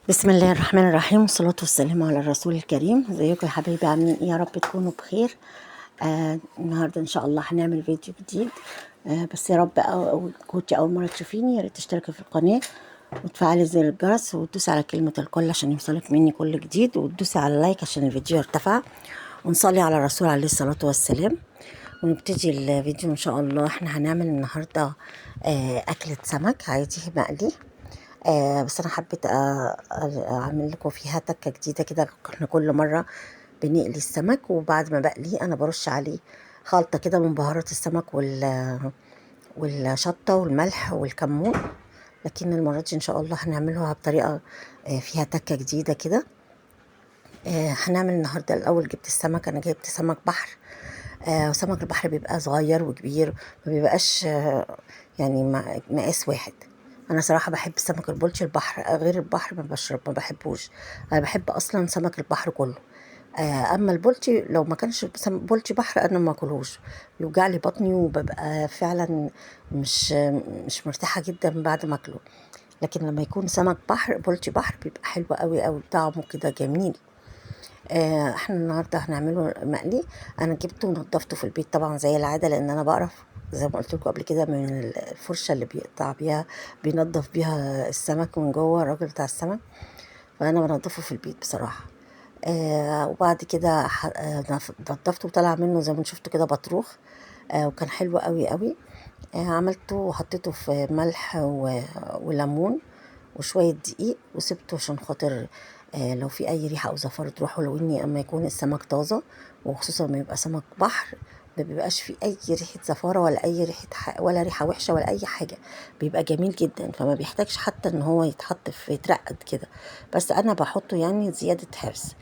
بسم الله الرحمن الرحيم، والصلاة والسلام على الرسول الكريم. ازيكم يا حبايبي؟ عاملين ايه؟ يا رب تكونوا بخير. النهارده ان شاء الله هنعمل فيديو جديد. بس يا رب كنتي اول مرة تشوفيني يا ريت تشتركي في القناة وتفعلي زر الجرس وتدوسي على كلمة الكل عشان يوصلك مني كل جديد، وتدوسي على لايك عشان الفيديو يرتفع، ونصلي على الرسول عليه الصلاة والسلام. ونبتدي الفيديو ان شاء الله. احنا هنعمل النهارده اكلة سمك عادي مقلي. بس انا حبيت اعمل لكم فيها تكه جديده كده. احنا كل مره بنقلي السمك، وبعد ما بقليه انا برش عليه خلطه كده من بهارات السمك والشطه والملح والكمون. لكن المره دي ان شاء الله هنعملها بطريقه فيها تكه جديده كده. هنعمل النهارده. الاول جبت السمك، انا جبت سمك بحر. وسمك البحر بيبقى صغير وكبير، ما بيبقاش يعني مقاس واحد. انا صراحه بحب سمك البلطي البحر، غير البحر ما بحبوش. انا بحب اصلا سمك البحر كله. اما البلطي لو ما كانش بلطي بحر انا ما اكلهوش، بيوجع لي بطني وببقى فعلا مش مش مرتاحه جدا بعد ما اكله. لكن لما يكون سمك بحر بلطي بحر بيبقى حلو قوي قوي، طعمه كده جميل. احنا النهارده هنعمله مقلي. انا جبته ونضفته في البيت طبعا زي العاده، لان انا بعرف زي ما قلت لكم قبل كده من الفرشه اللي بيقطع بيها، بينضف بيها السمك من جوه الراجل بتاع السمك. فانا بنضفه في البيت بصراحه. وبعد كده نضفته وطلع منه زي ما شفتوا كده بطروخ. وكان حلو قوي قوي. عملته وحطيته في ملح وليمون وشوية دقيق، وسبته عشان خاطر لو في أي ريحة أو زفارة تروح. ولو إني أما يكون السمك طازة، وخصوصا لما يبقى سمك بحر، ما بيبقاش فيه أي ريحة زفارة ولا أي ريحة ولا ريحة وحشة ولا أي حاجة. بيبقى جميل جدا، فما بيحتاجش حتى إن هو يتحط في يترقد كده. بس أنا بحطه يعني زيادة حرص.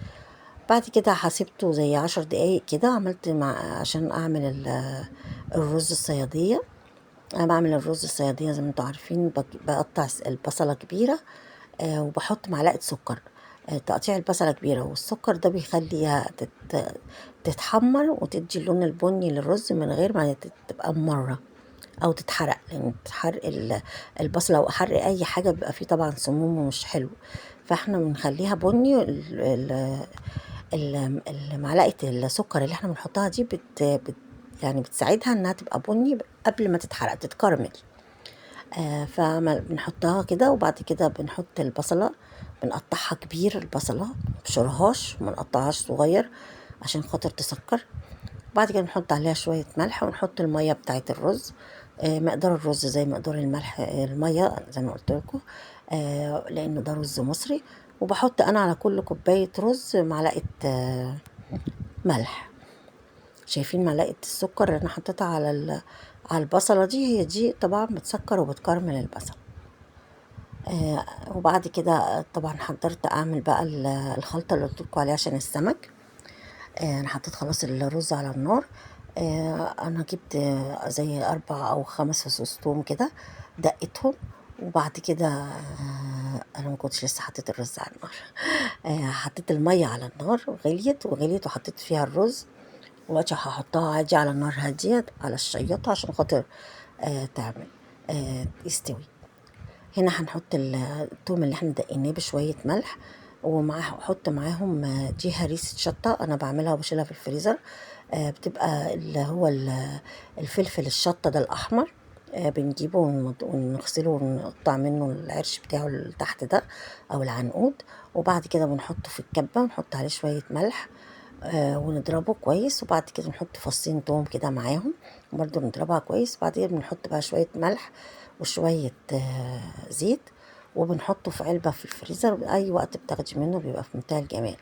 بعد كده حسبته زي 10 دقايق كده. عملت عشان أعمل الرز الصيادية. انا بعمل الرز الصياديه زي ما انتوا عارفين. بقطع البصله كبيره، وبحط معلقه سكر. تقطيع البصله كبيره والسكر ده بيخليها تتحمر وتدي اللون البني للرز من غير ما تبقى مره او تتحرق، لان تحرق البصله او حرق اي حاجه بيبقى فيه طبعا سموم ومش حلو. فاحنا بنخليها بني. معلقه السكر اللي احنا بنحطها دي يعني بتساعدها انها تبقى بني قبل ما تتحرق تتكرمل. بنحطها كده، وبعد كده بنحط البصلة. بنقطعها كبير البصلة، مبشرهاش منقطعهاش صغير عشان خاطر تسكر. بعد كده بنحط عليها شوية ملح ونحط المية بتاعة الرز. مقدار الرز زي مقدار الملح، المية زي ما قلت لكم. لأنه ده رز مصري. وبحط أنا على كل كوباية رز معلقة ملح. شايفين معلقة السكر اللي أنا حطيتها على البصلة دي؟ هي دي طبعا بتسكر وبتكرمل البصل. وبعد كده طبعا حضرت اعمل بقى الخلطه اللي قلت لكم عليها عشان السمك. انا حطيت خلاص الرز على النار. انا جبت زي 4 أو 5 فصوص توم كده، دقتهم. وبعد كده انا ما كنتش لسه حطيت الرز على النار. حطيت الميه على النار وغليت وغليت، وحطيت فيها الرز. دلوقتي هحطها عادي على النار هاديه على الشياطه عشان خاطر تعمل يستوي. هنا هنحط التوم اللي احنا دقيناه بشوية ملح، ومعاه احط معاهم دي هريسة شطة انا بعملها وبشيلها في الفريزر. بتبقى اللي هو الفلفل الشطة ده الاحمر. بنجيبه ونغسله ونقطع منه العرش بتاعه اللي تحت ده او العنقود. وبعد كده بنحطه في الكبة ونحط عليه شوية ملح. ونضربه كويس. وبعد كده نحط فصين توم كده معاهم، برضو نضربها كويس. بعدين بنحط بقى شوية ملح وشوية زيت، وبنحطه في علبة في الفريزر. أي وقت بتاخدي منه بيبقى في منتهى الجمال.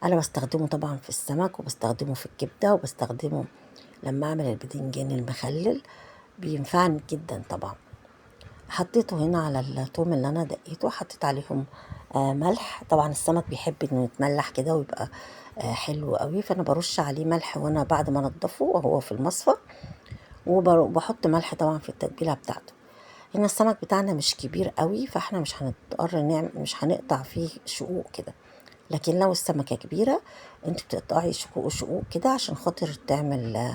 أنا بستخدمه طبعا في السمك، وبستخدمه في الكبدة، وبستخدمه لما أعمل البدنجان المخلل. بينفعني جدا طبعا. حطيته هنا على الثوم اللي انا دقيته، حطيت عليهم ملح. طبعا السمك بيحب انه يتملح كده ويبقى حلو قوي، فانا برش عليه ملح وانا بعد ما انضفه وهو في المصفى. وبحط ملح طبعا في التتبيله بتاعته. هنا السمك بتاعنا مش كبير قوي، فاحنا مش هنضطر نعمل، مش هنقطع فيه شقوق كده. لكن لو السمكه كبيره انت بتقطعي شقوق شقوق كده عشان خاطر تعمل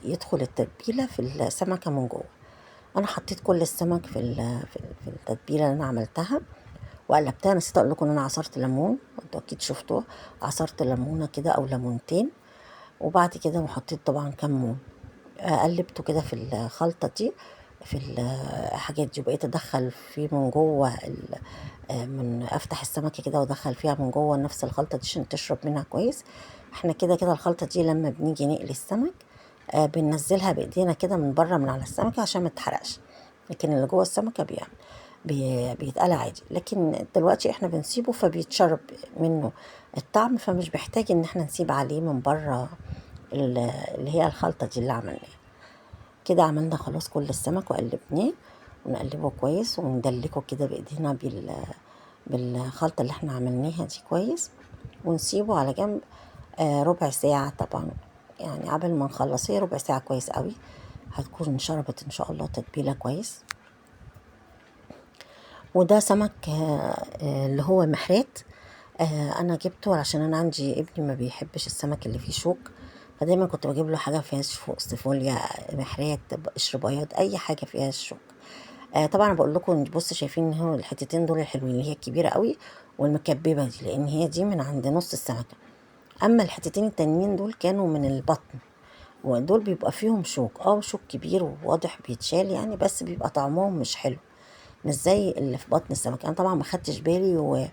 يدخل التتبيله في السمكه من جوه. انا حطيت كل السمك في التتبيله اللي انا عملتها. وقلبتها. نسيت اقول لكم ان انا عصرت ليمون، انتوا اكيد شفتوه، عصرت ليمونه كده او ليمونتين. وبعد كده حطيت طبعا كمون. قلبته كده في الخلطه دي، في الحاجات دي، وبقيت ادخل فيه من جوه من افتح السمكه كده وادخل فيها من جوه نفس الخلطه دي عشان تشرب منها كويس. احنا كده كده الخلطه دي لما بنيجي نقلي السمك بننزلها بايدينا كده من بره من على السمكه عشان ما تتحرقش، لكن اللي جوه السمكه بيتقلى عادي. لكن دلوقتي احنا بنسيبه فبيتشرب منه الطعم، فمش بيحتاج ان احنا نسيب عليه من بره اللي هي الخلطه دي اللي عملناها. كده عملنا خلاص كل السمك وقلبناه، ونقلبه كويس وندلكه كده بايدينا بالخلطة اللي احنا عملناها دي كويس، ونسيبه على جنب ربع ساعة طبعا. يعني قبل ما نخلص هي ربع ساعة كويس قوي، هتكون شربت ان شاء الله تتبيلة كويس. وده سمك اللي هو محرات. انا جبته علشان انا عندي ابني ما بيحبش السمك اللي فيه شوك، فدايما كنت بجيب له حاجه فيها سيفوليا، محرات، قشر بياض، اي حاجه فيها الشوك. طبعا بقول لكم بص، شايفين ان هو الحتتين دول الحلوين اللي هي الكبيره قوي والمكببه دي، لان هي دي من عند نص السمكه. اما الحتتين التانيين دول كانوا من البطن، ودول بيبقى فيهم شوك، شوك كبير وواضح بيتشال يعني، بس بيبقى طعمهم مش حلو، مش زي اللي في بطن السمك. انا طبعا ما خدتش بالي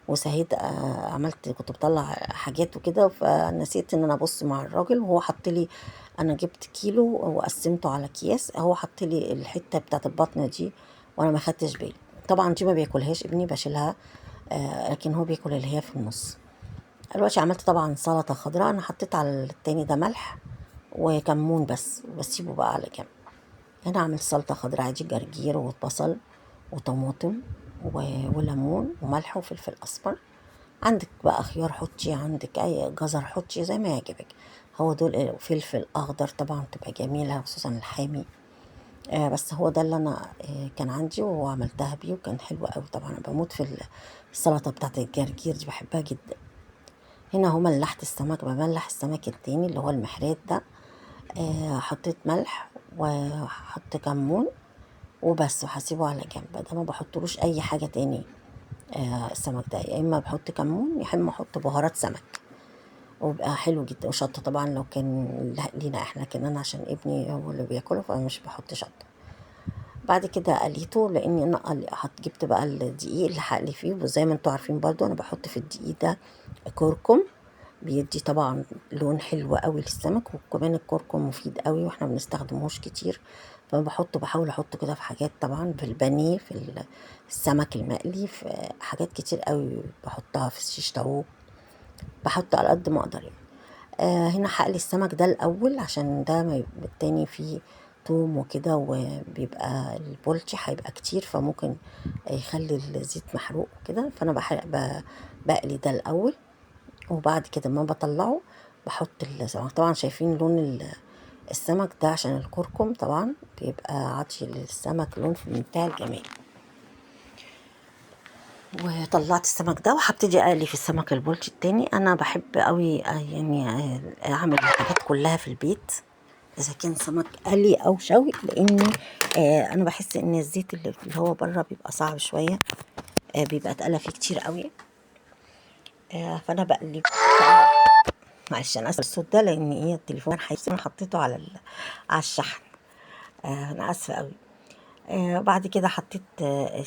وسهيت عملت، كنت بطلع حاجات وكده، فنسيت ان انا ابص مع الراجل وهو حط لي. انا جبت كيلو وقسمته على اكياس، هو حط لي الحته بتاعت البطن دي وانا ما خدتش بالي. طبعا دي ما بياكلهاش ابني، بشيلها، لكن هو بياكل اللي هي في النص. دلوقتي عملت طبعا سلطه خضراء، انا حطيت على التاني ده ملح وكمون بس، وبسيبه بقى على جنب. هنا عملت سلطه خضراء عادي، جرجير وبصل وطماطم وليمون وملح وفلفل اسمر. عندك بقى خيار حطي، عندك اي جزر حطي زي ما يعجبك. هو دول فلفل اخضر طبعا تبقى جميله خصوصا الحامي. بس هو ده اللي انا كان عندي وعملتها بيه وكان حلو قوي. طبعا انا بموت في السلطه بتاعت الجرجير دي، بحبها جدا. هنا هو ملحت السمك، بملح السمك التاني اللي هو المحرات ده. حطيت ملح وحط كمون وبس، وهسيبه على جنب. ده ما بحطلوش اي حاجه تاني. السمك ده يا اما بحط كمون يا اما احط بهارات سمك، وبقى حلو جدا. وشطه طبعا لو كان لينا احنا، لكن انا عشان ابني هو اللي بياكله فمش بحط شطه. بعد كده قليته، لاني انا جبت بقى الدقيق اللي هقلي فيه، وزي ما انتوا عارفين برضو انا بحط في الدقيق ده كركم، بيدي طبعا لون حلو قوي للسمك. وكمان الكركم مفيد قوي واحنا بنستخدموش كتير، فانا بحاول احطه كده في حاجات، طبعا في البانيه، في السمك المقلي، في حاجات كتير قوي بحطها في الشيش طاووق، بحط على قد ما اقدر يعني. هنا هقلي السمك ده الاول عشان ده ما يبقى التاني فيه توم وكده، وبيبقى البولتي هيبقى كتير فممكن يخلي الزيت محروق وكده. فانا بقلي ده الاول، وبعد كده ما بطلعه بحط السمك. طبعا شايفين لون السمك ده عشان الكركم طبعا بيبقى عاطي للسمك لون في منتهى الجمال. وطلعت السمك ده وهبتدي اقلي في السمك البولتي التاني. انا بحب قوي يعني اعمل الحاجات كلها في البيت، اذا كان سمك قلي او شوي، لاني انا بحس ان الزيت اللي هو بره بيبقى صعب شويه، بيبقى اتقلى فيه كتير قوي. فانا بقلي. معلش انا اسفه الصوت ده، لان ايه التليفون انا حطيته على الشحن. انا اسفه قوي. بعد كده حطيت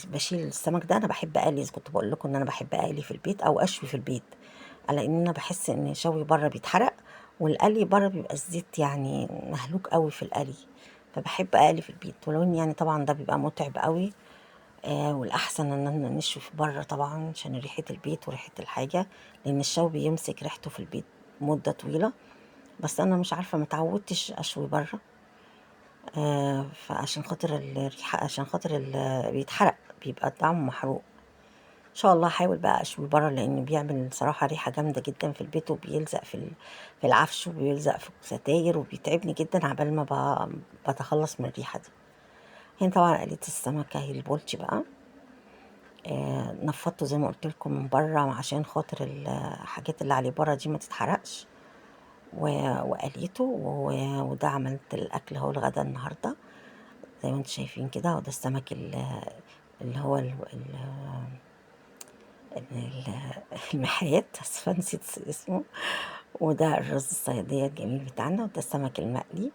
بشيل السمك ده. انا بحب اقلي، إذا كنت بقول لكم ان انا بحب اقلي في البيت او اشوي في البيت، على ان انا بحس ان شوي بره بيتحرق، والقلي بره بيبقى الزيت يعني مهلوك قوي في القلي، فبحب اقلي في البيت. ولو ان يعني طبعا ده بيبقى متعب قوي، والاحسن ان انا نشوي في بره طبعا عشان ريحه البيت وريحه الحاجه، لان الشوي بيمسك ريحته في البيت مده طويله. بس انا مش عارفه متعودتش اشوي بره، فعشان خاطر الريحه، عشان خاطر بيتحرق، بيبقى طعمه محروق. ان شاء الله هحاول بقى اشوي بره، لان بيعمل صراحه ريحه جامده جدا في البيت، وبيلزق في العفش، وبيلزق في الستاير، وبيتعبني جدا عبال ما بتخلص من الريحه دي. هنا طبعا قليت السمكه هي البولتي بقى، نفضته زي ما قلت لكم من بره عشان خاطر الحاجات اللي عليه بره دي ما تتحرقش، وقليته وده عملت الاكل هو الغدا النهارده زي ما انتم شايفين كده. وده السمك اللي هو المحاشي، آسفة نسيت اسمه، وده الرز الصيادية الجميل بتاعنا، وده السمك المقلي.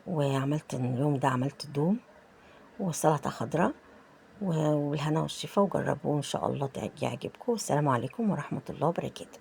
وعملت اليوم ده عملت دوم وسلطة خضراء، وبالهنا والشفا، وجربوه إن شاء الله يعجبكم. والسلام عليكم ورحمة الله وبركاته.